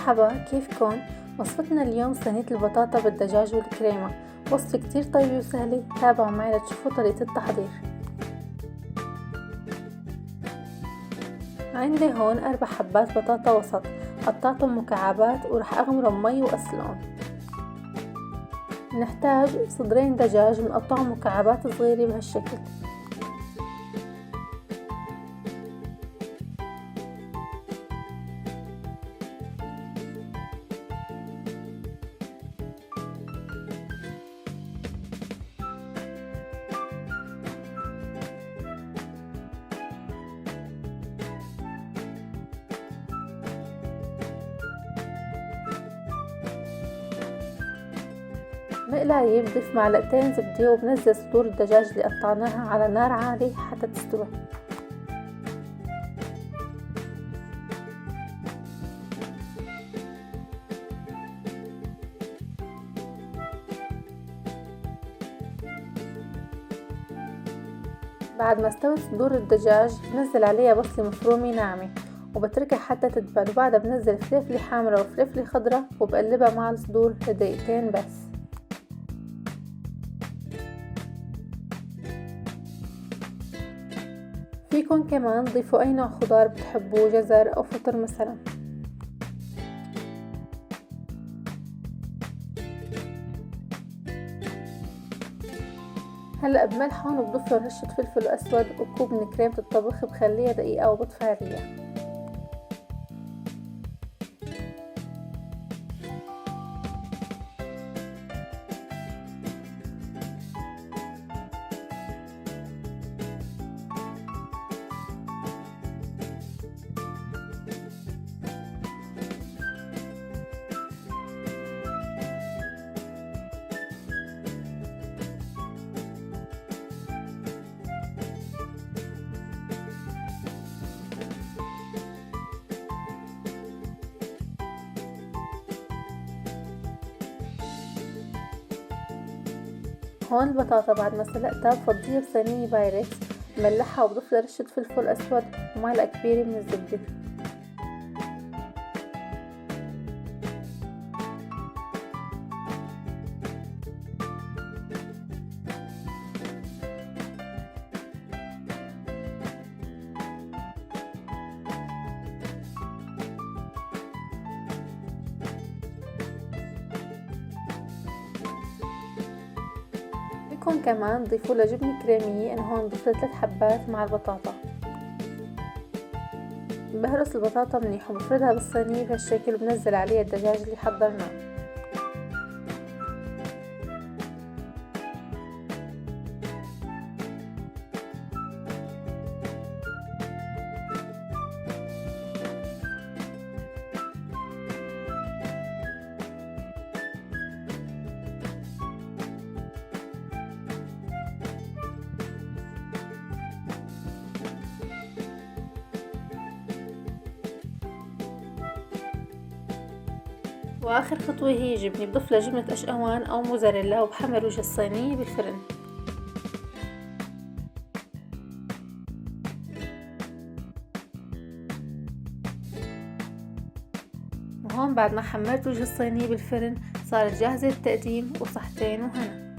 مرحبا، كيفكن؟ وصفتنا اليوم صينية البطاطا بالدجاج والكريمة. وصفة كتير طيبة وسهلة، تابعوا معي لتشوفوا طريقة التحضير. عندي هون 4 حبات بطاطا وسط، قطعتهم مكعبات ورح اغمرهم مي واسلقهم. نحتاج صدرين دجاج بنقطعهم مكعبات صغيرة بهالشكل. مقلاية بضيف معلقتين زبدة وبنزل صدور الدجاج اللي قطعناها على نار عالية حتى تستوي. بعد ما استوت صدور الدجاج بنزل عليها بصلة مفرومة ناعمة وبتركها حتى تدبل، وبعدها بنزل فلفلة حامرة وفلفلة خضرة وبقلبها مع الصدور لدقيقتين بس. فيكن كمان تضيفوا اي نوع خضار بتحبوه، جزر او فطر مثلا. هلا بملحهم وبضيف له رشة فلفل اسود وكوب من كريمة الطبخ، بخليها دقيقة وبطفي عليها. هون البطاطا بعد ما سلقتها بفضيها بصينية بايركس، بملحها وبضيف لها رشة فلفل اسود ومعلقة كبيرة من الزبدة. فيكن كمان تضيفوا لها جبنة كريمية، انا هون ضفت 3 حبات مع البطاطا. بهرس البطاطا منيح وبفردها بالصينية بهالشكل وبنزل عليها الدجاج اللي حضرناه. واخر خطوة هي جبنة، بضيف لها جبنة اشقوان او موزاريلا وبحمر وجه الصينية بالفرن. وهون بعد ما حمرت وجه الصينية بالفرن صارت جاهزة للتقديم، وصحتين وهنا.